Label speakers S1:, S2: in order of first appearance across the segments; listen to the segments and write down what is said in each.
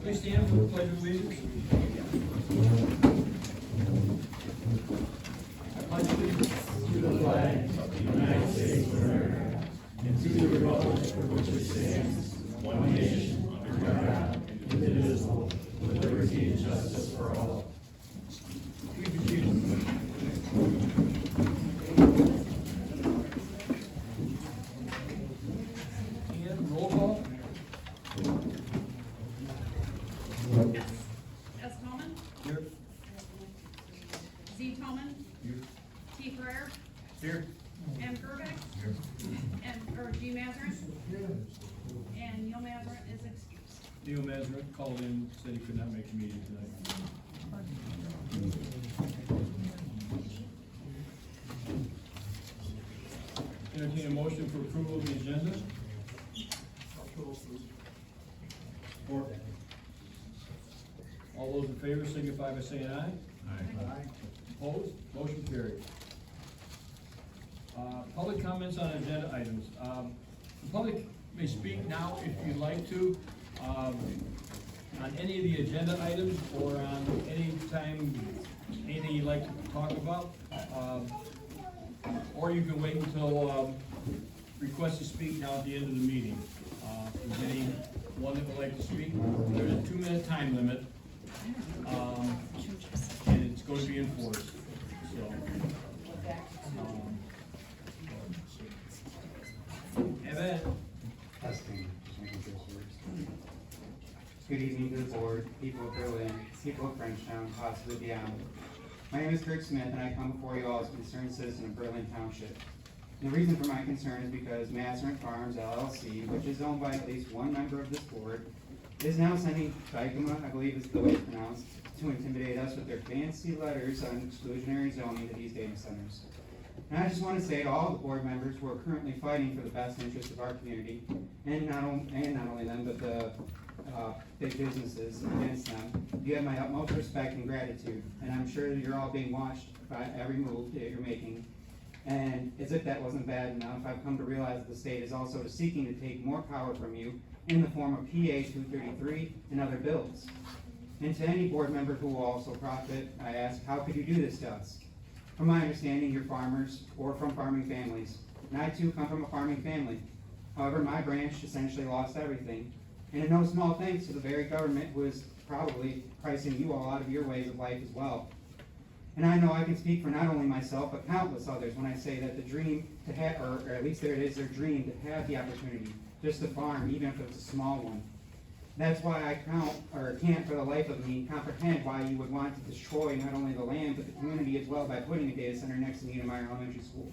S1: Please stand for the pledge of allegiance. I pledge allegiance
S2: to the flag of the United States of America and to the republic for which it stands, one nation, under God, indivisible, with liberty and justice for all.
S1: Please be seated. And roll call.
S3: S. Tolman,
S1: Here.
S3: Z. Tolman,
S1: Here.
S3: T. Ferrer,
S1: Here.
S3: M. Gerbeck, G. Mazarin, and Neil Mazarin is excused.
S1: Neil Mazarin called in, said he could not make the meeting tonight. Entertain a motion for approval of the agenda. Support. All those in favor signify by saying aye.
S2: Aye.
S1: Opposed? Motion carried. Public comments on agenda items. The public may speak now if you'd like to, on any of the agenda items or on any time, anything you'd like to talk about. Or you can wait until, request to speak now at the end of the meeting. If there's anyone that would like to speak, there's a 2-minute time limit. And it's going to be enforced, so. And then,
S4: Testing. Just making sure this works. Good evening to the board, people of Berlin, people of Frenchtown, possibly beyond. My name is Kurt Smith, and I come before you all as a concerned citizen of Berlin Township. And the reason for my concern is because Mazarin Farms LLC, which is owned by at least one member of this board, is now sending Dykema, I believe is the way it's pronounced, to intimidate us with their fancy letters on exclusionary zoning to these data centers. And I just want to say to all the board members who are currently fighting for the best interest of our community, and not only them, but the big businesses against them, you have my utmost respect and gratitude. And I'm sure that you're all being watched by every move that you're making. And as if that wasn't bad enough, I've come to realize that the state is also seeking to take more power from you in the form of PA 233 and other bills. And to any board member who will also profit, I ask, how could you do this to us? From my understanding, you're farmers or from farming families. And I too come from a farming family. However, my branch essentially lost everything. And in no small thanks to the very government who is probably pricing you all out of your ways of life as well. And I know I can speak for not only myself, but countless others when I say that the dream to have, or at least there it is, their dream to have the opportunity just to farm, even if it's a small one. That's why I can't for the life of me comprehend why you would want to destroy not only the land, but the community as well by putting a data center next to Niedermeyer Elementary School.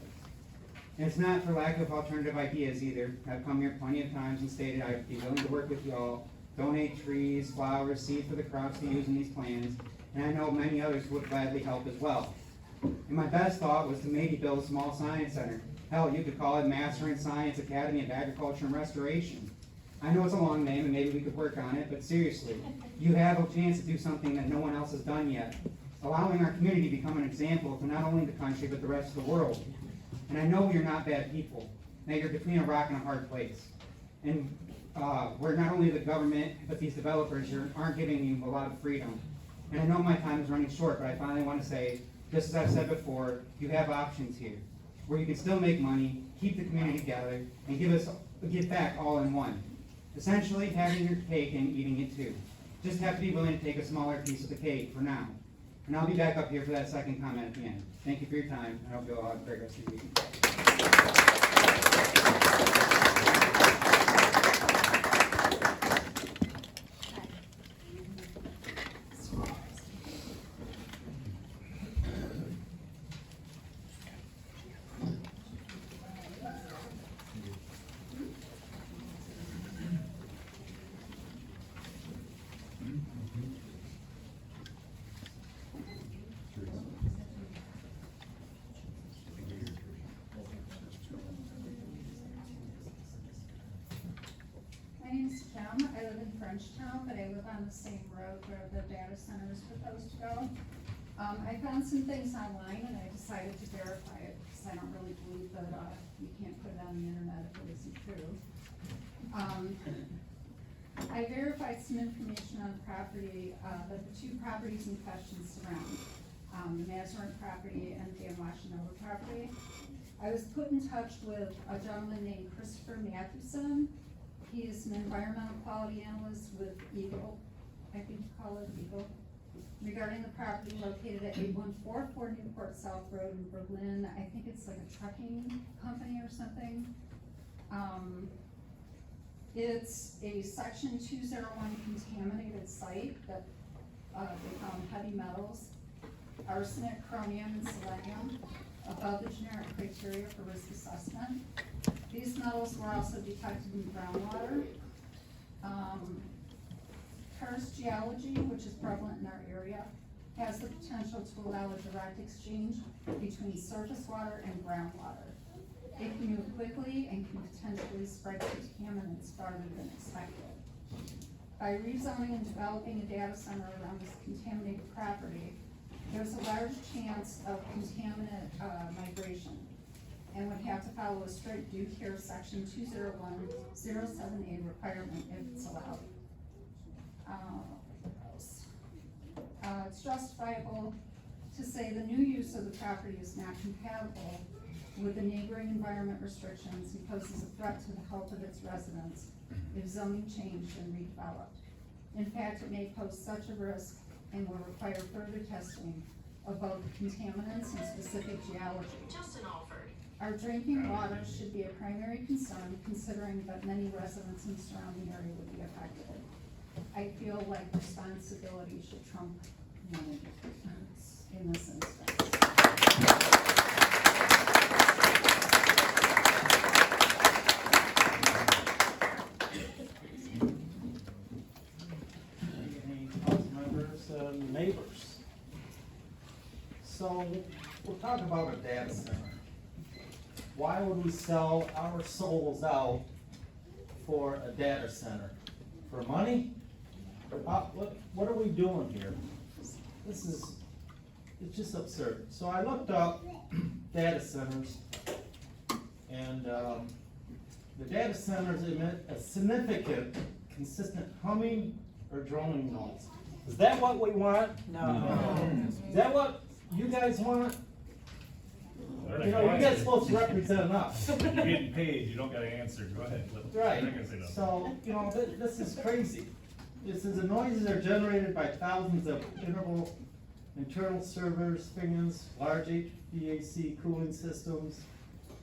S4: And it's not for lack of alternative ideas either. I've come here plenty of times and stated I'd be willing to work with you all, donate trees, flowers, seed for the crops to use in these plans, and I know many others would gladly help as well. And my best thought was to maybe build a small science center. Hell, you could call it Mazarin Science Academy of Agriculture and Restoration. I know it's a long name and maybe we could work on it, but seriously, you have a chance to do something that no one else has done yet, allowing our community to become an example to not only the country, but the rest of the world. And I know you're not bad people, that you're between a rock and a hard place. And where not only the government, but these developers aren't giving you a lot of freedom. And I know my time is running short, but I finally want to say, just as I've said before, you have options here, where you can still make money, keep the community together, and give back all in one. Essentially, having your cake and eating it too. Just have to be willing to take a smaller piece of the cake for now. And I'll be back up here for that second comment at the end. Thank you for your time. I hope you all have a great rest of your week.
S5: My name is Kim. I live in Frenchtown, but I live on the same road where the data center is proposed to go. I found some things online and I decided to verify it because I don't really believe that you can't put it on the internet if it isn't true. I verified some information on the property, that the two properties in question surround, the Mazarin property and the Washinova property. I was put in touch with a gentleman named Christopher Mathewson. He is an environmental quality analyst with Eagle, I think you call it Eagle, regarding the property located at 8144 Newport South Road in Berlin. I think it's like a trucking company or something. It's a section 201 contaminated site that they found heavy metals, arsenic, chromium, and selenium above the generic criteria for risk assessment. These metals were also detected in groundwater. Karst geology, which is prevalent in our area, has the potential to allow a direct exchange between surface water and groundwater. It can move quickly and can potentially spread contaminants farther than expected. By rezoning and developing a data center around this contaminated property, there's a large chance of contaminant migration, and would have to follow a strict due care section 20107A requirement if it's allowed. What else? It's justifiable to say the new use of the property is not compatible with the neighboring environment restrictions and poses a threat to the health of its residents if zoning changed and redeveloped. In fact, it may pose such a risk and will require further testing of both contaminants and specific geology.
S6: Justin Alford.
S5: Our drinking water should be a primary concern, considering that many residents in the surrounding area would be affected. I feel like responsibility should trump money in this instance.
S7: Any council members and neighbors? So, we'll talk about a data center. Why would we sell our souls out for a data center? For money? What are we doing here? It's just absurd. So I looked up data centers, and the data centers emit a significant, consistent humming or droning noise. Is that what we want? No. Is that what you guys want? You know, you guys are supposed to represent us.
S2: You're getting paid, you don't gotta answer, go ahead.
S7: Right,
S2: You're not gonna say nothing.
S7: so, you know, this is crazy. This is, the noises are generated by thousands of internal servers, fans, large HVAC cooling systems,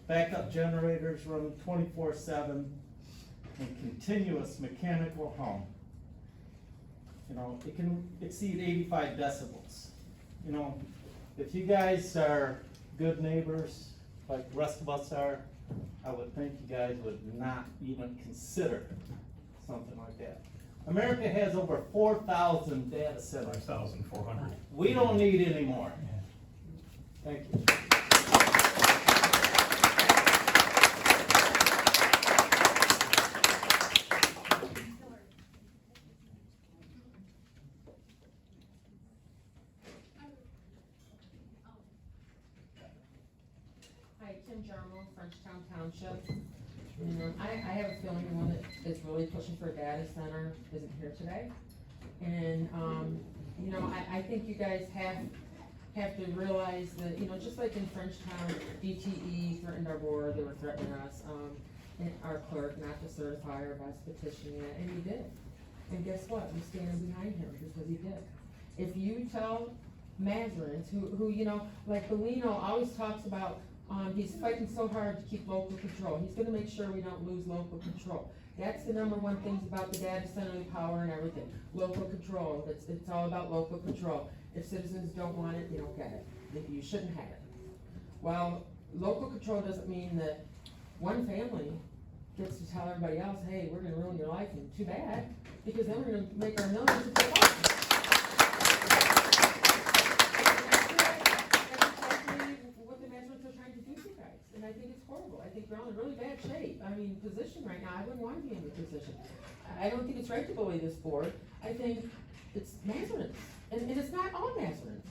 S7: backup generators run 24/7, and continuous mechanical hum. You know, it can exceed 85 decibels. You know, if you guys are good neighbors, like the rest of us are, I would think you guys would not even consider something like that. America has over 4,000 data centers.
S2: 5,400.
S7: We don't need any more. Thank you.
S8: Hi, Kim Jarmo, Frenchtown Township. I have a feeling the one that is really pushing for a data center isn't here today. And, I think you guys have to realize that, just like in Frenchtown, DTE threatened our board, they were threatening us, and our clerk not to certify our best petition yet, and he did. And guess what? I'm standing behind him because he did. If you tell Mazarins, who like Bellino always talks about, he's fighting so hard to keep local control. He's gonna make sure we don't lose local control. That's the number one thing about the data center, the power and everything. Local control, it's all about local control. If citizens don't want it, you don't get it. You shouldn't have it. Well, local control doesn't mean that one family gets to tell everybody else, hey, we're gonna ruin your life, and too bad, because then we're gonna make our millions if they want. And I think it's horrible. I think we're all in really bad shape. Position right now, I wouldn't want to be in this position. I don't think it's right to bully this board. I think it's Mazarins. And it's not all Mazarins.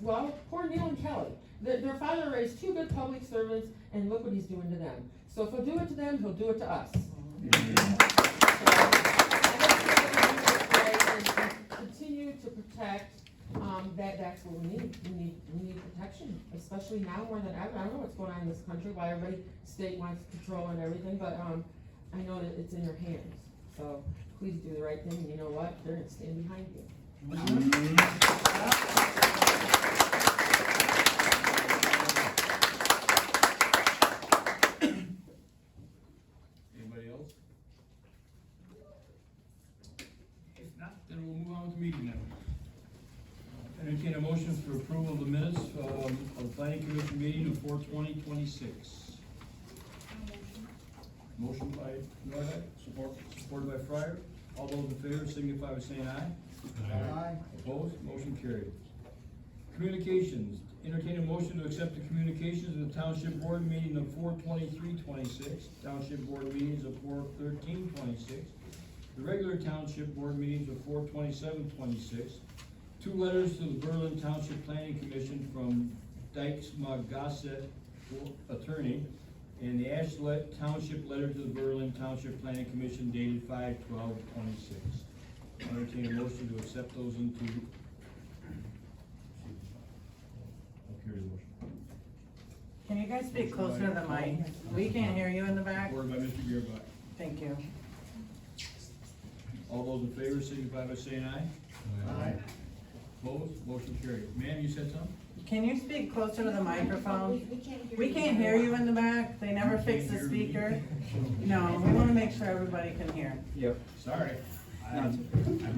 S8: Well, poor Neil and Kelly. Their father raised two good public servants, and look what he's doing to them. So if he'll do it to them, he'll do it to us. continue to protect, that's what we need. We need protection, especially now more than ever. I don't know what's going on in this country, why everybody state wants control and everything, but, I know that it's in your hands. So please do the right thing, and you know what? They're gonna stand behind you.
S1: Anybody else? If not, then we'll move on with the meeting now. Entertain a motion for approval of the minutes of the planning commission meeting of 4/20/26. Motion by Norhuck, supported by Fryer. All those in favor signify by saying aye.
S7: Aye.
S1: Opposed, motion carried. Communications, entertain a motion to accept the communications of the township board meeting of 4/23/26, township board meetings of 4/13/26, the regular township board meetings of 4/27/26, 2 letters to the Berlin Township Planning Commission from Dykes Magasset attorney, and the Ashlet Township letter to the Berlin Township Planning Commission dated 5/12/26. Entertain a motion to accept those into. I'll carry the motion.
S6: Can you guys speak closer to the mic? We can't hear you in the back.
S1: Word by Mr. Gearby.
S6: Thank you.
S1: All those in favor signify by saying aye.
S7: Aye.
S1: Opposed, motion carried. Ma'am, you said something?
S6: Can you speak closer to the microphone? We can't hear you in the back. They never fix the speaker. No, we wanna make sure everybody can hear.
S7: Yep.
S1: Sorry. I've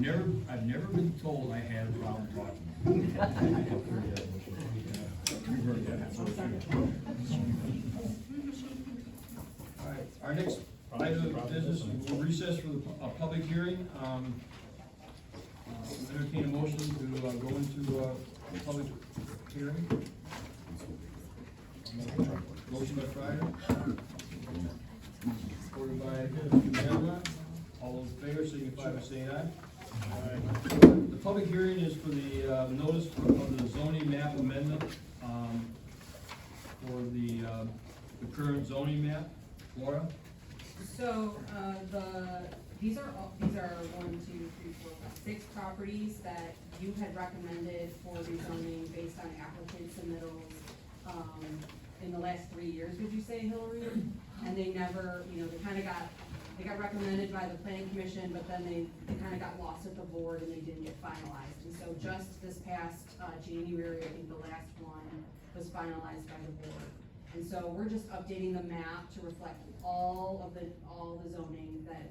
S1: never been told I had a problem talking. You've heard that. All right, our next item of business, we'll recess for a public hearing. Entertain a motion to go into public hearing. Motion by Fryer. Supported by Mr. All those in favor signify by saying aye. The public hearing is for the notice of the zoning map amendment for the current zoning map. Laura?
S9: So, these are 6 properties that you had recommended for rezoning based on applicant submittals, in the last 3 years, would you say, Hillary? And they never, they got recommended by the planning commission, but then they kinda got lost at the board and they didn't get finalized. And so just this past, January, I think the last one was finalized by the board. And so we're just updating the map to reflect all the zoning that,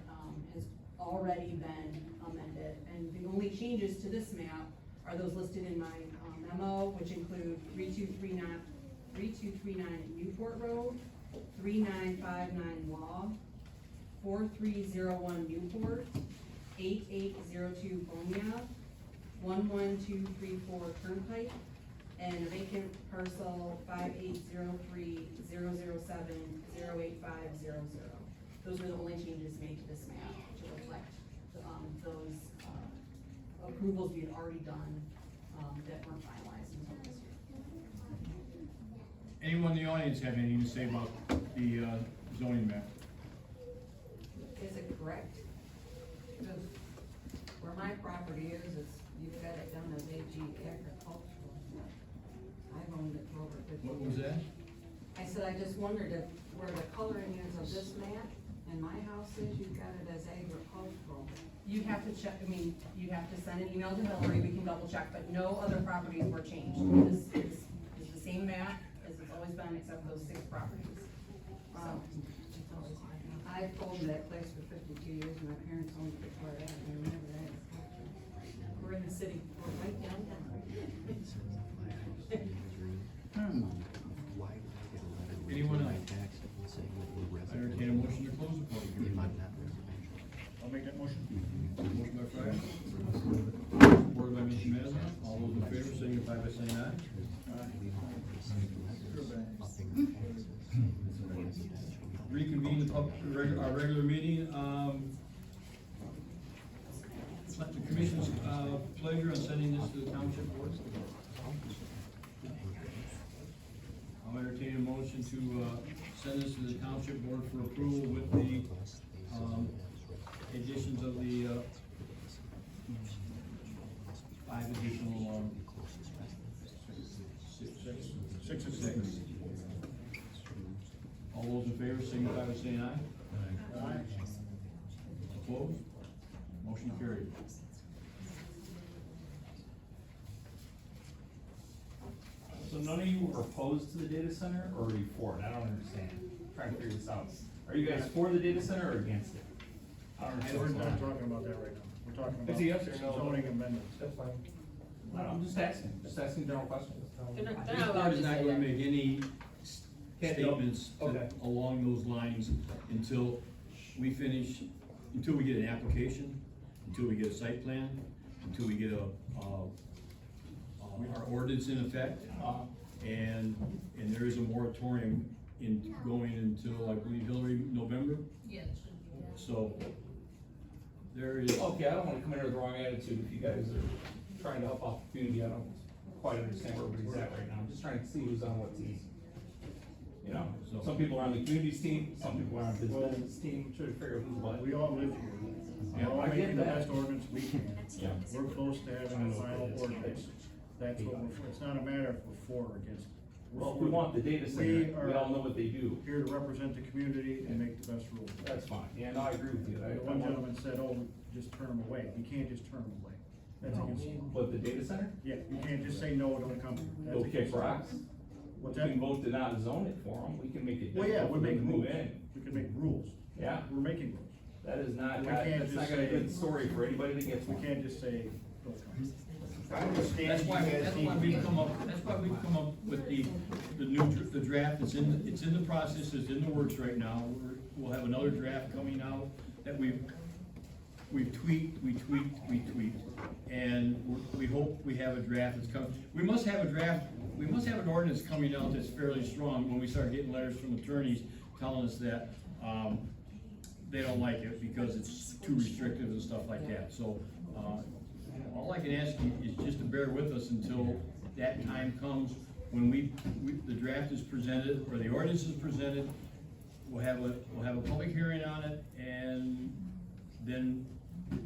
S9: has already been amended. And the only changes to this map are those listed in my, memo, which include 3239 Newport Road, 3959 Law, 4301 Newport, 8802 Bonia, 11234 Turnpike, and a vacant parcel 5803-007-08500. Those are the only changes made to this map to reflect those approvals we had already done that weren't finalized until this year.
S1: Anyone in the audience have anything to say about the zoning map?
S10: Is it correct? Because where my property is, you've got it done as AG agricultural. I've owned it for over 50 years.
S1: What was that?
S10: I said, I just wondered if where the coloring is of this map and my house is, you've got it as agricultural.
S9: You have to check, you have to send an email to Hillary, we can double check, but no other properties were changed. This is the same map as it's always been, except for those 6 properties.
S10: I've owned that place for 52 years, and my parents owned it before that, and I remember that.
S9: We're in the city, we're right downtown.
S1: Anyone else? Entertain a motion to close the public hearing.
S2: I'll make that motion.
S1: Motion by Fryer. Supported by Mr. Mazza. All those in favor signify by saying aye. Reconvene our regular meeting. The commission's pleasure on sending this to the township board. I'll entertain a motion to send this to the township board for approval with the additions of the by saying aye.
S2: Aye.
S1: Opposed? Motion carried.
S11: So none of you were opposed to the data center, or are you for it? I don't understand. I'm trying to figure this out. Are you guys for the data center or against it? I don't
S2: We're
S11: understand.
S2: not talking about that right now. We're talking
S11: It's a yes or
S2: about
S11: no.
S2: zoning amendments.
S11: That's fine. I don't know, I'm just asking general questions.
S1: This board is not gonna make any statements
S11: Okay.
S1: along those lines until we finish, until we get an application, until we get a site plan, until we get our ordinance in effect. And there is a moratorium in going until, I believe, Hillary, November?
S3: Yes.
S1: So, there is.
S11: Okay, I don't wanna come in with the wrong attitude if you guys are trying to help out the community. I don't quite understand where everybody's at right now. I'm just trying to see who's on what team. You know,
S1: So-
S11: some people are on the community's team, some people are on the business team, I'm trying to figure out who's what.
S2: We all live here.
S11: Yeah,
S2: We're all
S11: I get
S2: making the
S11: that.
S2: best ordinance we can.
S11: Yeah.
S2: We're close to having a final ordinance. That's what it's not a matter if we're for or against. We're
S11: Well, if
S2: for
S11: we want the data
S2: We
S11: center, we all know what they do.
S2: Here to represent the community and make the best rules.
S11: That's fine. Yeah, no, I agree with you.
S2: The one gentleman said, oh, just turn them away. You can't just turn them away. That's against,
S11: What, the data center?
S2: yeah, you can't just say, no, don't come. That's
S11: Go kick
S2: against-
S11: rocks?
S2: What's
S11: We
S2: that?
S11: can vote to not zone it for them, we can make it
S2: Well, yeah,
S11: difficult
S2: we're
S11: for them to
S2: making
S11: move
S2: rules.
S11: in.
S2: We can make rules.
S11: Yeah,
S2: We're making rules.
S11: that is not,
S2: We can't
S11: that's not
S2: just
S11: gonna be a
S2: say-
S11: good story for anybody that gets
S2: We
S11: one.
S2: can't just say, don't come.
S7: I understand
S1: That's
S7: you
S1: why,
S7: guys
S1: that's
S7: need
S1: why
S7: to
S1: we
S7: be-
S1: come up with the new, the draft, it's in the process, it's in the works right now. We'll have another draft coming out that we've tweaked, and we hope we have a draft that's coming. We must have an ordinance coming out that's fairly strong when we start getting letters from attorneys telling us that, they don't like it because it's too restrictive and stuff like that, so, all I can ask you is just to bear with us until that time comes, when the draft is presented, or the ordinance is presented, we'll have a public hearing on it, and then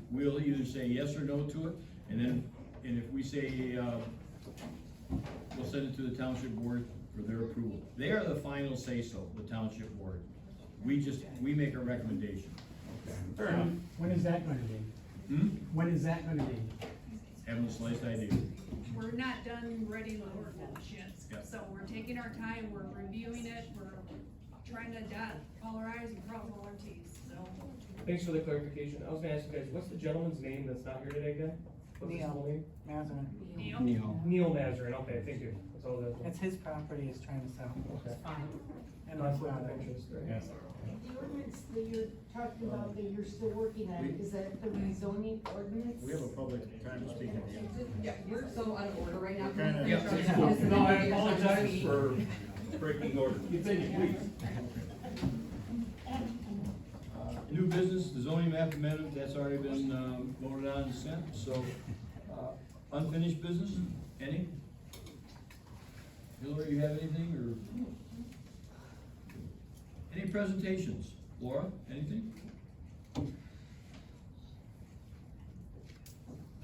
S1: we'll either say yes or no to it, and if we say, we'll send it to the township board for their approval. They are the final say-so, the township board. We make a recommendation.
S11: Fair enough.
S12: When is that gonna be?
S1: Hmm?
S12: When is that gonna be?
S1: Haven't the slightest idea.
S3: We're not done writing the ordinance yet.
S1: Yep.
S3: So we're taking our time, we're reviewing it, we're trying to dot all our i's and cross all our t's, so.
S13: Thanks for the clarification. I was gonna ask you guys, what's the gentleman's name that's not here today again? What's his
S6: Neil.
S13: full name?
S6: Mazarin.
S3: Neil?
S13: Neil Mazarin, okay, thank you. That's all that.
S6: It's his property he's trying to sell.
S13: Okay.
S6: And that's
S13: Conflict
S6: not
S13: of
S6: it.
S13: interest, right?
S11: Yes.
S14: The ordinance that you're talking about, that you're still working on, is that the rezoning ordinance?
S2: We have a public time to speak at the end.
S9: Yeah, we're so out of order right now.
S2: We're kinda-
S1: Yeah,
S9: Finish
S1: it's
S9: our
S1: cool.
S9: business
S11: No, I
S9: and get us on
S11: apologize
S9: speed.
S11: for breaking order. Continue, please.
S1: New business, the zoning map amendment, that's already been, voted on and sent, so, unfinished business, any? Hillary, you have anything, or? Any presentations? Laura, anything?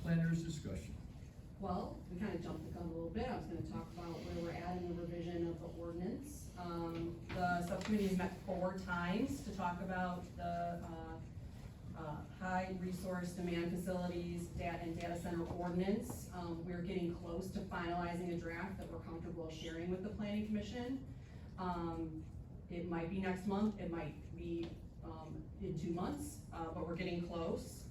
S1: Planners discussion.
S9: Well, we kind of jumped the gun a little bit. I was gonna talk about where we're at in the revision of the ordinance. The subcommittee has met 4 times to talk about the, high resource demand facilities, and data center ordinance. We're getting close to finalizing a draft that we're comfortable sharing with the planning commission. It might be next month, it might be, in 2 months, but we're getting close.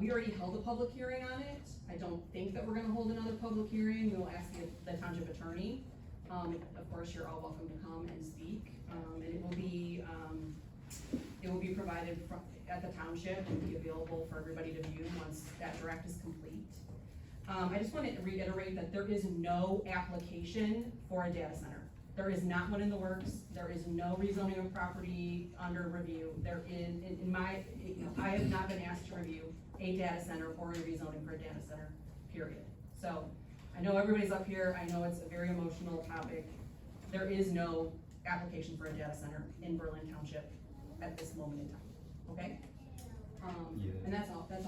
S9: We already held a public hearing on it. I don't think that we're gonna hold another public hearing. We will ask the township attorney. Of course, you're all welcome to come and speak, and it will be provided at the township and be available for everybody to view once that draft is complete. I just wanted to reiterate that there is no application for a data center. There is not one in the works. There is no rezoning of property under review. There is, I have not been asked to review a data center or a rezoning for a data center, period. So, I know everybody's up here, I know it's a very emotional topic. There is no application for a data center in Berlin Township at this moment in time, okay? And that's all I have.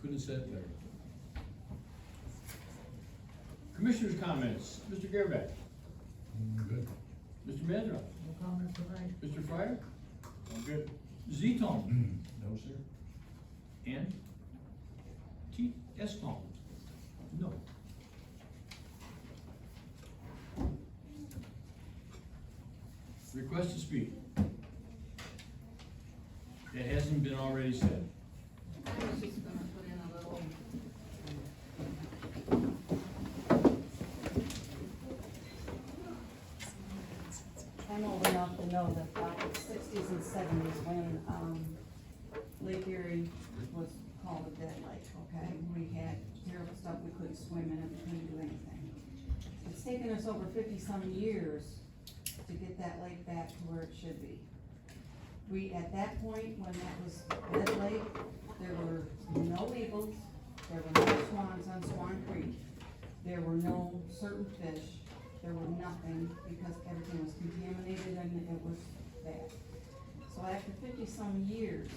S1: Couldn't have said it better. Commissioners' comments, Mr. Gearbeck.
S2: Good.
S1: Mr. Mr. Mandra?
S12: No comments tonight?
S1: Mr. Fryer? I'm good. Z-Tone?
S2: No, sir.
S1: And? S-Tone? No. Request to speak. That hasn't been already said.
S10: I was just gonna put in a little. I'm old enough to know that back in the sixties and seventies when, Lake Erie was called a dead lake, okay? We had terrible stuff, we couldn't swim in it, we couldn't do anything. It's taken us over 50-some years to get that lake back to where it should be. We, at that point, when that was dead lake, there were no eagles, there were no swans on Swan Creek, there were no certain fish, there were nothing, because everything was contaminated and it was bad. So after 50-some years,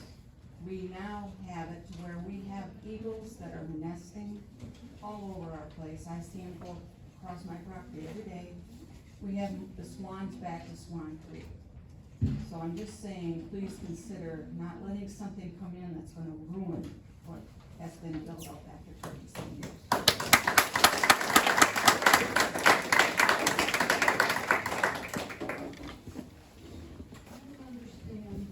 S10: we now have it to where we have eagles that are nesting all over our place. I see them go across my property every day. We have the swans back to Swan Creek. So I'm just saying, please consider not letting something come in that's gonna ruin what has been built up after 50-some years.
S14: Understand.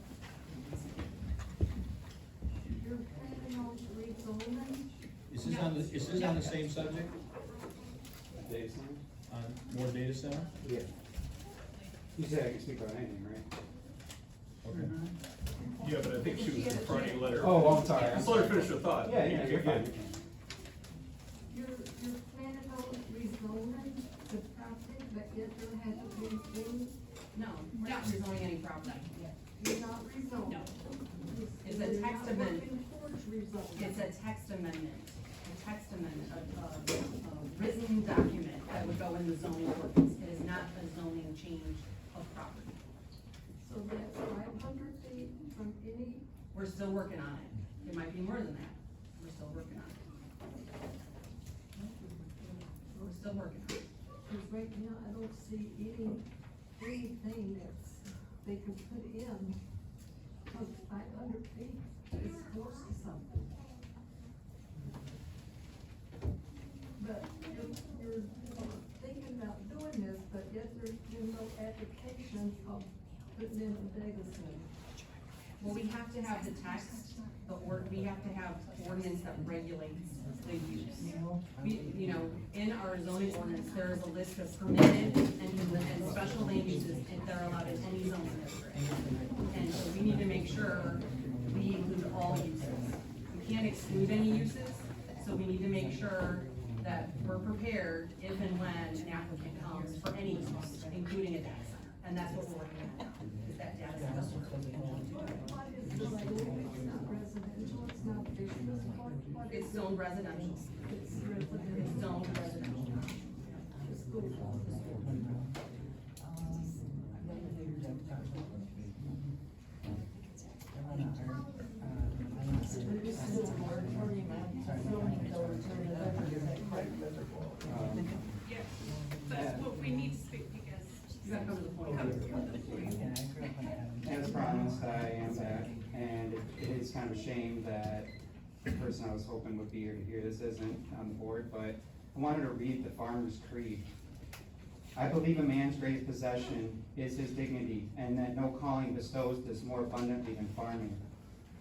S14: You're planning on rezoning?
S1: Is this on the same subject?
S4: Data center?
S1: On more data center?
S4: Yeah. You said I can speak about anything, right?
S1: Okay.
S11: Yeah, but I think she was confronting let her.
S4: Oh, I'm sorry.
S11: Just let her finish her thought.
S4: Yeah, you're fine.
S14: You're planning on rezoning the property, but yet there hasn't been any,
S9: No, we're not rezoning any property.
S14: you're not rezoning.
S9: No. It's a text amendment.
S14: You're not working towards rezoning.
S9: It's a text amendment, a written document that would go in the zoning ordinance. It is not a zoning change of property.
S14: So that's 500 feet from any,
S9: We're still working on it. It might be more than that. We're still working on it. We're still working on it.
S14: because right now I don't see anything that's, they can put in, because 500 feet is close to something. But you're thinking about doing this, but yet there's been no application of putting in a data center.
S9: Well, we have to have the text, we have to have ordinance that regulates the use. You know, in our zoning ordinance, there is a list of permitted and special land uses that are allowed in any zoning district. And so we need to make sure we include all uses. We can't exclude any uses, so we need to make sure that we're prepared if and when an applicant comes for any use, including a data center. And that's what we're working on now, is that data center.
S14: What is the like, it's not residential, it's not business, what is
S9: It's zoned residential.
S14: it's
S9: It's
S14: residential?
S9: zoned residential.
S14: The school.
S3: Yes, that's what we need to speak because.
S9: You gotta come to the point.
S4: As promised, I am back, and it is kind of a shame that the person I was hoping would be here to hear this isn't on the board, but I wanted to read the Farmer's Creed. I believe a man's greatest possession is his dignity, and that no calling bestows this more abundantly than farming.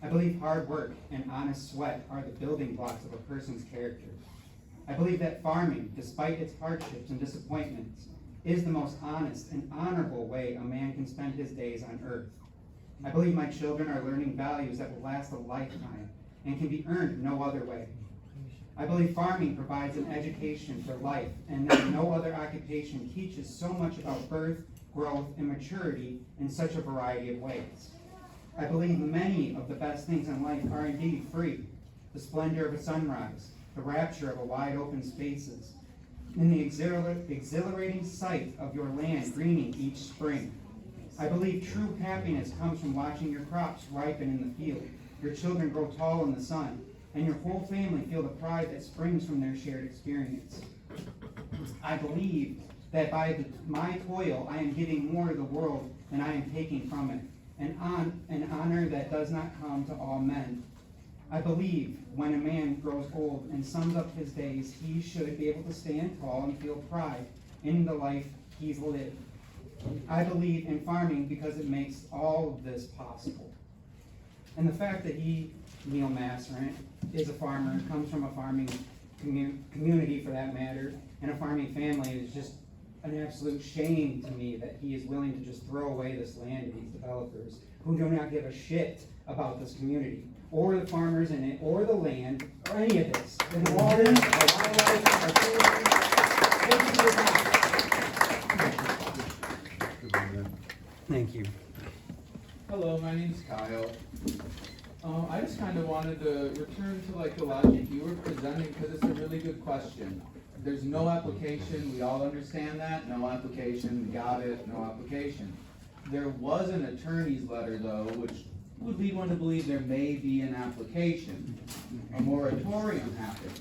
S4: I believe hard work and honest sweat are the building blocks of a person's character. I believe that farming, despite its hardships and disappointments, is the most honest and honorable way a man can spend his days on earth. I believe my children are learning values that will last a lifetime and can be earned no other way. I believe farming provides an education for life, and that no other occupation teaches so much about birth, growth, and maturity in such a variety of ways. I believe many of the best things in life are indeed free. The splendor of a sunrise, the rapture of a wide open spaces, and the exhilarating sight of your land greening each spring. I believe true happiness comes from watching your crops ripen in the field, your children grow tall in the sun, and your whole family feel the pride that springs from their shared experience. I believe that by my toil, I am giving more to the world than I am taking from it, an honor that does not come to all men. I believe when a man grows old and sums up his days, he should be able to stand tall and feel pride in the life he's lived. I believe in farming because it makes all of this possible. And the fact that Neil Masserin, is a farmer, comes from a farming community for that matter, and a farming family is just an absolute shame to me that he is willing to just throw away this land to these developers who do not give a shit about this community, or the farmers in it, or the land, or any of this. And the waters, our wildlife, our children. Thank you for your time.
S15: Thank you.
S16: Hello, my name's Kyle. I just kind of wanted to return to like the logic you were presenting because it's a really good question. There's no application, we all understand that, no application, we got it, no application. There was an attorney's letter though, which would lead one to believe there may be an application. A moratorium happened.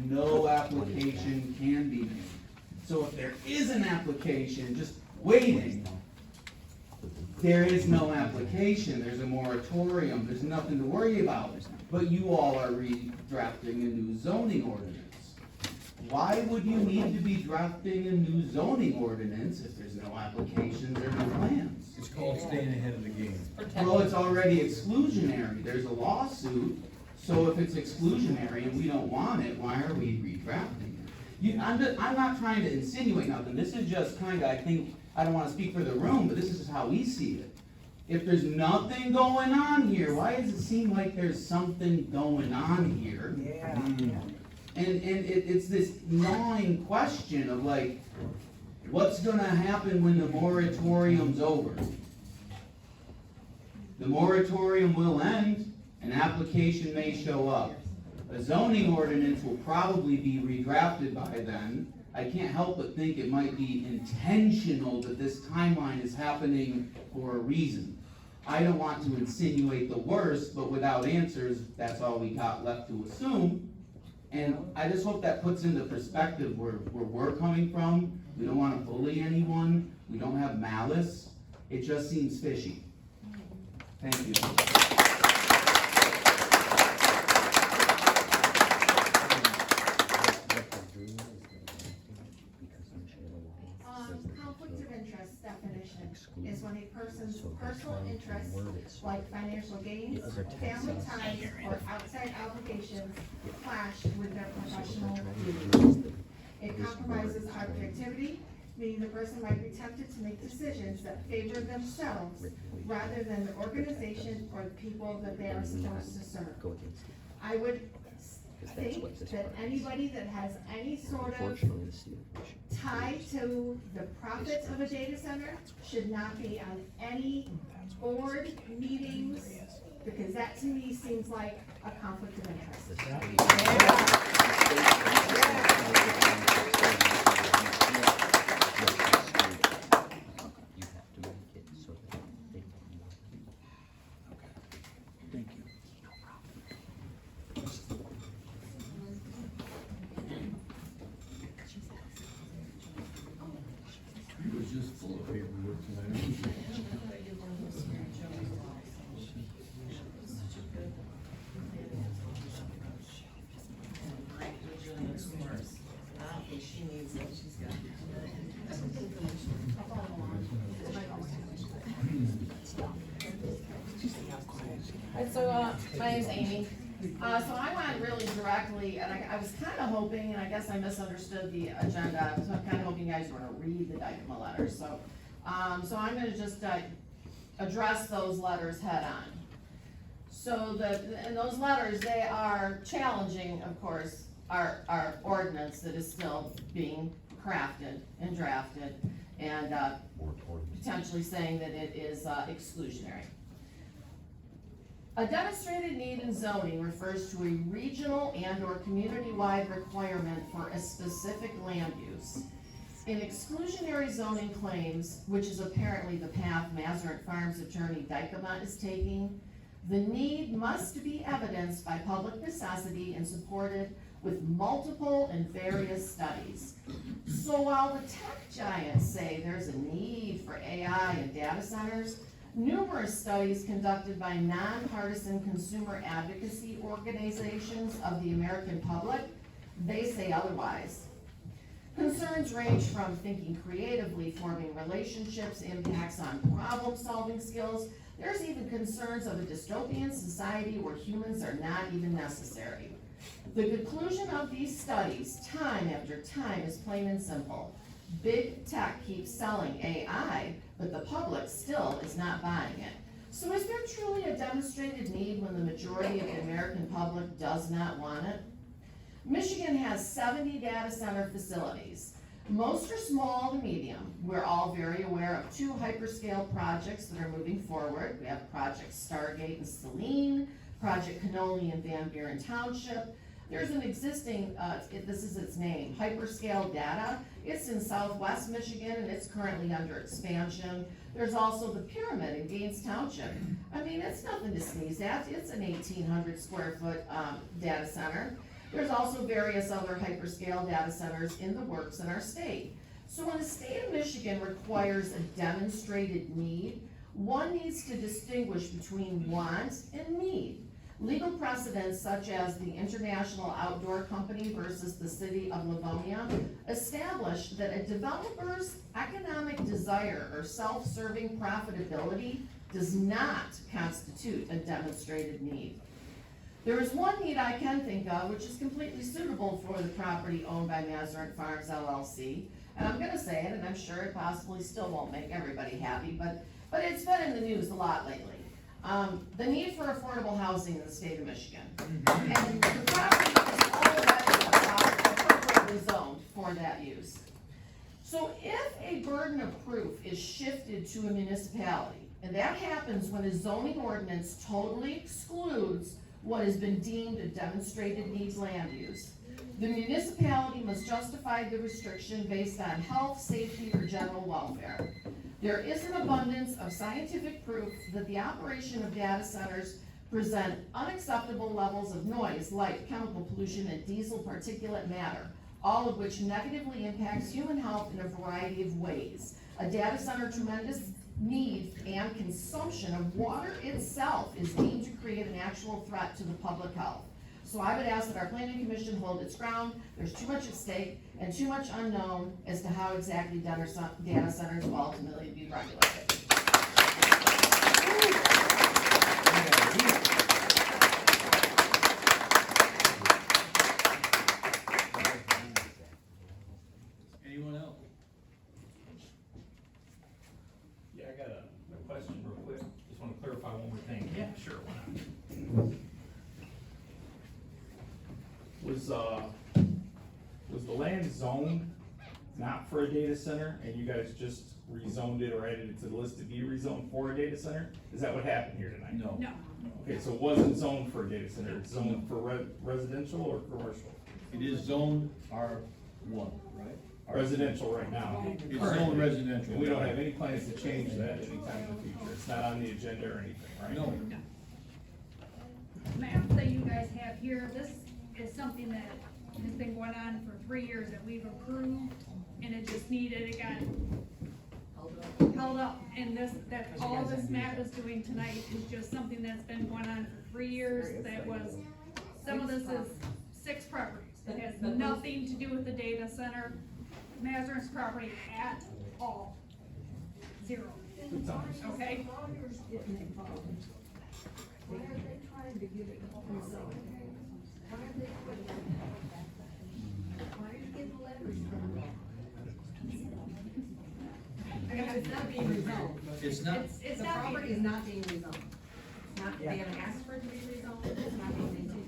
S16: No application can be made. So if there is an application just waiting, there is no application, there's a moratorium, there's nothing to worry about. But you all are redrafting a new zoning ordinance. Why would you need to be drafting a new zoning ordinance if there's no applications or no plans?
S1: It's called staying ahead of the game.
S16: Well, it's already exclusionary, there's a lawsuit, so if it's exclusionary and we don't want it, why are we redrafting it? I'm not trying to insinuate nothing, this is just kinda, I think, I don't wanna speak for the room, but this is just how we see it. If there's nothing going on here, why does it seem like there's something going on here?
S6: Yeah.
S16: And it's this gnawing question of like, what's gonna happen when the moratorium's over? The moratorium will end, an application may show up. A zoning ordinance will probably be redrafted by then. I can't help but think it might be intentional that this timeline is happening for a reason. I don't want to insinuate the worst, but without answers, that's all we got left to assume. And I just hope that puts into perspective where we're coming from. We don't want to bully anyone. We don't have malice. It just seems fishy. Thank you.
S5: Conflict of interest definition is when a person's personal interests, like financial gains, family ties, or outside obligations, clash with their professional duties. It compromises objectivity, meaning the person might be tempted to make decisions that favor themselves rather than the organization or the people that they are supposed to serve. I would think that anybody that has any sort of tie to the profits of a data center should not be on any board meetings, because that to me seems like a conflict of interest.
S1: He was just full of paperwork tonight.
S17: So, my name's Amy. So I went really directly, and I was kind of hoping, and I guess I misunderstood the agenda, so I'm kind of hoping you guys were gonna read the Dykema letters, so. So I'm gonna just, address those letters head on. So and those letters, they are challenging, of course, our ordinance that is still being crafted and drafted, and, potentially saying that it is, exclusionary. A demonstrated need in zoning refers to a regional and/or community-wide requirement for a specific land use. In exclusionary zoning claims, which is apparently the path Mazzarant Farms attorney Dykema is taking, the need must be evidenced by public necessity and supported with multiple and various studies. So while the tech giants say there's a need for AI and data centers, numerous studies conducted by nonpartisan consumer advocacy organizations of the American public, they say otherwise. Concerns range from thinking creatively, forming relationships, impacts on problem-solving skills. There's even concerns of a dystopian society where humans are not even necessary. The conclusion of these studies, time after time, is plain and simple. Big tech keeps selling AI, but the public still is not buying it. So is there truly a demonstrated need when the majority of the American public does not want it? Michigan has 70 data center facilities. Most are small to medium. We're all very aware of 2 hyperscale projects that are moving forward. We have Project Stargate in Saline, Project Cannoli in Van Buren Township. There's an existing, this is its name, Hyperscale Data. It's in southwest Michigan and it's currently under expansion. There's also the Pyramid in Gaines Township. I mean, it's nothing to sneeze at. It's an 1,800 square foot data center. There's also various other hyperscale data centers in the works in our state. So when the state of Michigan requires a demonstrated need, one needs to distinguish between want and need. Legal precedents such as the International Outdoor Company versus the City of Livonia establish that a developer's economic desire or self-serving profitability does not constitute a demonstrated need. There is one need I can think of which is completely suitable for the property owned by Mazurant Farms LLC, and I'm gonna say it, and I'm sure it possibly still won't make everybody happy, but it's been in the news a lot lately. The need for affordable housing in the state of Michigan. And the property is already appropriately zoned for that use. So if a burden of proof is shifted to a municipality, and that happens when a zoning ordinance totally excludes what has been deemed a demonstrated needs land use, the municipality must justify the restriction based on health, safety, or general welfare. There is an abundance of scientific proof that the operation of data centers present unacceptable levels of noise, light, chemical pollution, and diesel particulate matter, all of which negatively impacts human health in a variety of ways. A data center tremendous need and consumption of water itself is deemed to create an actual threat to the public health. So I would ask that our planning commission hold its ground. There's too much at stake and too much unknown as to how exactly data centers will ultimately be regulated.
S1: Anyone else?
S11: Yeah, I got a question real quick. Just wanna clarify one more thing. Yeah, sure, why not? Was the land zoned not for a data center and you guys just rezoned it or added it to the list to be rezoned for a data center? Is that what happened here tonight?
S1: No.
S3: No.
S11: Okay, so it wasn't zoned for a data center, it's zoned for residential or commercial?
S1: It is zoned R1, right?
S11: Residential right now.
S1: It's zoned residential.
S11: And we don't have any plans to change that anytime in the future. It's not on the agenda or anything, right?
S1: No.
S3: Map that you guys have here, this is something that has been going on for 3 years that we've approved, and it just needed, it got held up, and that all this map is doing tonight is just something that's been going on for 3 years, that was, some of this is 6 properties, it has nothing to do with the data center, Mazurant's property at all, 0, okay?
S14: Why are they trying to get it rezoned? Why are they putting it? Why are you getting letters from them?
S10: It's not being rezoned.
S1: It's not,
S3: It's
S10: The
S3: not being-
S10: property is not being rezoned. It's not, they haven't asked for it to be rezoned, it's not being rezoned.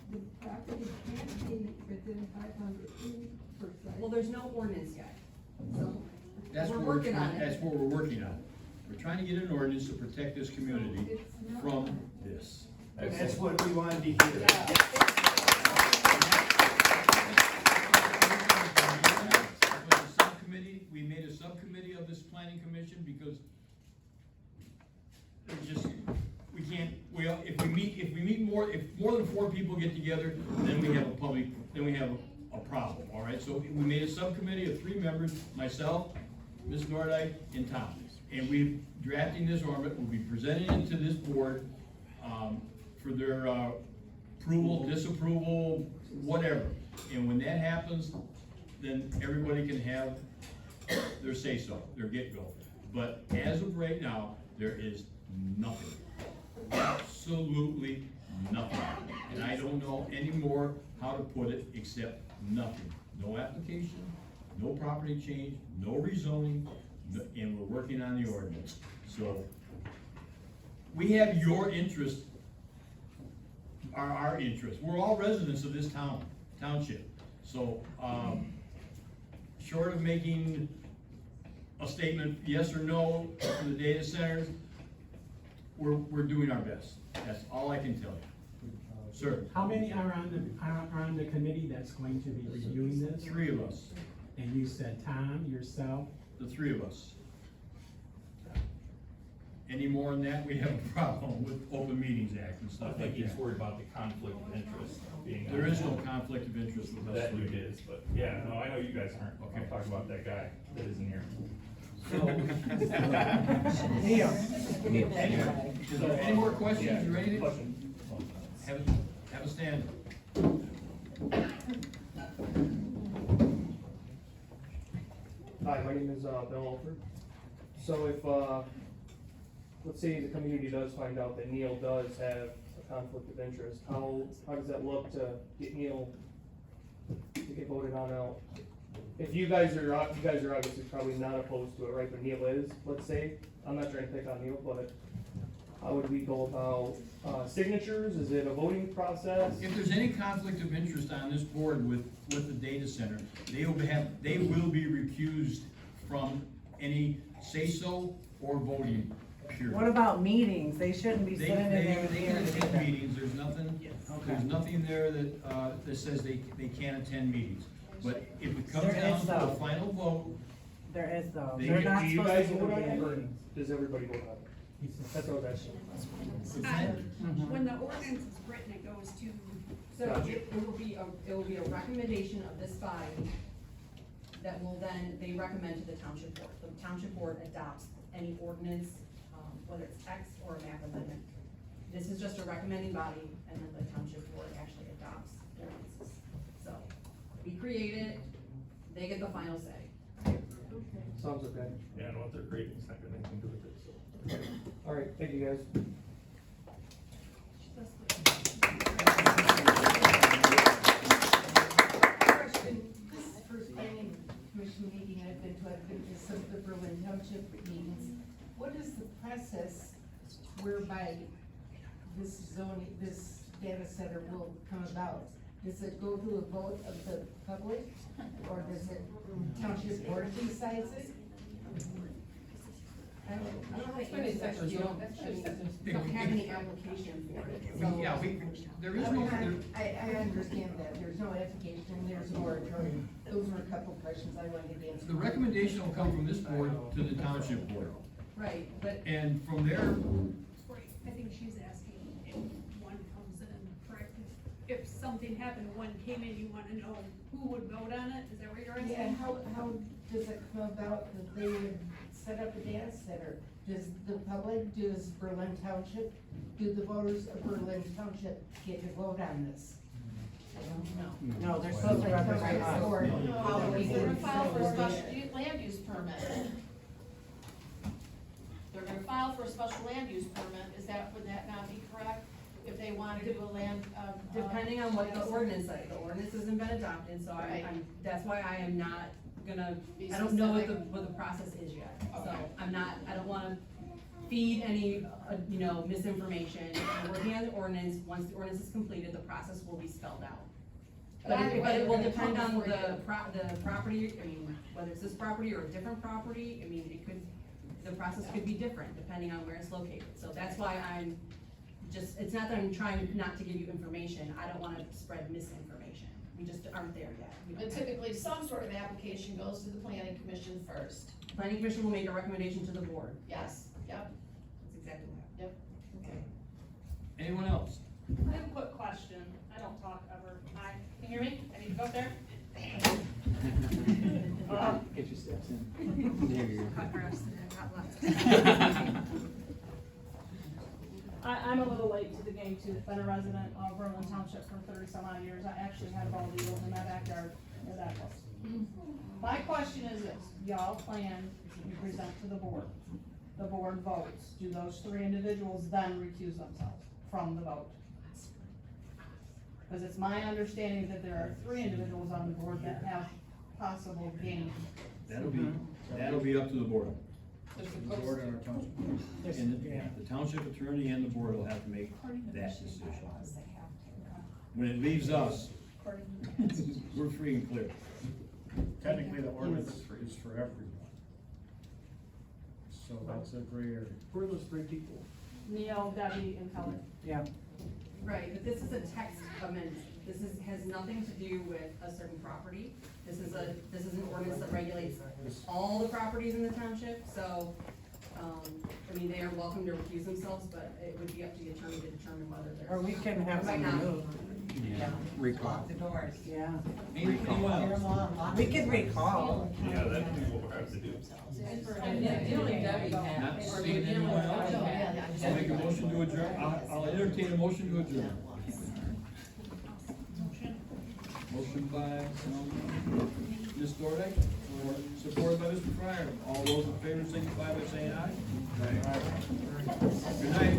S14: The property can't be within 500 feet per se.
S10: Well, there's no ordinance yet, so
S1: that's
S10: we're
S1: what we're
S10: working on it.
S1: that's what we're working on. We're trying to get an ordinance to protect this community from this.
S2: That's what we wanted to hear.
S1: We made a subcommittee of this planning commission because it's just, if more than 4 people get together, then we have a problem, all right? So we made a subcommittee of 3 members, myself, Ms. Nordike, and Tom. And we're drafting this ordinance, we'll be presenting it to this board, for their, approval, disapproval, whatever. And when that happens, then everybody can have their say-so, their get-go. But as of right now, there is nothing, absolutely nothing. And I don't know anymore how to put it except nothing. No application, no property change, no rezoning, and we're working on the ordinance. So, we have your interest, our interest. We're all residents of this township. So, short of making a statement, yes or no, for the data centers, we're doing our best. That's all I can tell you. Sir?
S12: How many are on the committee that's going to be reviewing this?
S1: 3 of us.
S12: And you said Tom, yourself?
S1: The 3 of us. Any more than that, we have a problem with Open Meetings Act and
S11: I
S1: stuff
S11: think
S1: like
S11: he's
S1: that.
S11: worried about the conflict of interest being.
S1: There is no conflict of interest with us.
S11: That you is, but yeah, no, I know you guys aren't. Okay, talk about that guy that isn't here.
S1: Neil. Is there any more questions or anything? Have a stand.
S13: Hi, my name is, Bill Alford. So if, let's say the community does find out that Neil does have a conflict of interest, how does that look to get Neil to get voted on out? If you guys are obviously probably not opposed to it, right, but Neil is, let's say, I'm not trying to pick on Neil, but how would we go about, signatures? Is it a voting process?
S1: If there's any conflict of interest on this board with the data center, they will be recused from any say-so or voting, period.
S6: What about meetings? They shouldn't be
S1: They
S6: sitting in there.
S1: can attend meetings, there's nothing there that says they can't attend meetings. But if it comes
S6: There
S1: down
S6: is
S1: to the
S6: though.
S1: final vote,
S6: There is though.
S1: They
S6: They're
S1: can-
S6: not
S13: Do you
S6: supposed
S13: guys
S6: to
S13: vote on
S6: be
S13: it,
S6: in
S13: or
S6: meetings.
S13: does everybody vote on it? That's what I was asking.
S3: When the ordinance is written, it goes to,
S9: So
S13: Gotcha.
S9: it will be a recommendation of this body that will then, they recommend to the township board. The township board adopts any ordinance, whether it's text or a map amendment. This is just a recommending body, and then the township board actually adopts ordinances. So, we create it, they get the final say.
S13: Sounds okay.
S11: Yeah, and what they're creating is not gonna have anything to do with it, so.
S13: All right, thank you guys.
S14: Question, this is the first planning commission meeting I've been to some of the Berlin Township meetings. What is the process whereby this zoning, this data center will come about? Does it go to a vote of the public, or does it, township board decides it?
S9: I don't know how to answer that, because you don't have any application for it. So-
S1: there is no,
S14: I understand that, there's no application, there's no moratorium. Those were a couple of questions I wanted to answer.
S1: the recommendation will come from this board to the township board.
S9: Right, but
S1: And from there,
S3: I think she's asking if one comes in, correct? If something happened, one came in, you wanna know who would vote on it, is that what you're asking?
S14: Yeah, how does it come about that they would set up a data center? Does the public, does Berlin Township, do the voters of Berlin Township get to vote on this? I don't know.
S6: No, they're supposed to represent us.
S14: Or how do we
S17: They're gonna
S14: get
S17: file for a
S14: it?
S17: special land use permit. They're gonna file for a special land use permit, would that not be correct? If they wanna do a land,
S9: depending on what the ordinance says, the ordinance hasn't been adopted, so that's why I am not gonna, I don't know what the process is yet. So, I don't wanna feed any, misinformation. We're working on the ordinance, once the ordinance is completed, the process will be spelled out. But it will depend on the property, whether it's this property or a different property, the process could be different depending on where it's located. So that's why it's not that I'm trying not to give you information, I don't wanna spread misinformation. We just aren't there yet.
S17: But typically, some sort of application goes to the planning commission first.
S9: Planning commission will make a recommendation to the board.
S17: Yes, yep.
S9: That's exactly what happened.
S17: Yep.
S9: Okay.
S2: Anyone else?
S15: I have a quick question. I don't talk ever. Hi, can you hear me? I need to go up there.
S7: Get your steps in.
S15: I'm a little late to the game too. Been a resident of Berlin Township for 30-some odd years. I actually had bald eagles in my backyard where that was. My question is this, y'all plan, you present to the board votes. Do those 3 individuals then recuse themselves from the vote? Because it's my understanding that there are 3 individuals on the board that have possible gain.
S2: That'll be up to the board. The board and our township. And the township attorney and the board will have to make that decision. When it leaves us, we're free and clear.
S11: Technically, the ordinance is for everyone. So that's a gray area.
S7: Who are those 3 people?
S15: Neil, Debbie, and Kelly.
S6: Yeah.
S9: Right, but this is a text amendment. This has nothing to do with a certain property. This is an ordinance that regulates all the properties in the township, so, I mean, they are welcome to recuse themselves, but it would be up to the attorney to determine whether they're.
S6: Or we can have
S9: Might
S6: them
S9: not.
S6: removed.
S7: Recall.
S6: The doors. Yeah.
S2: Anyone else?
S6: We could recall.
S11: Yeah, that'd be what we have to do.
S2: Not seeing anyone else? I'll make a motion to adjourn. I'll entertain a motion to adjourn. Motion by, Ms. Dordek, supported by Mr. Fryer. All those in favor signify by saying aye. Good night.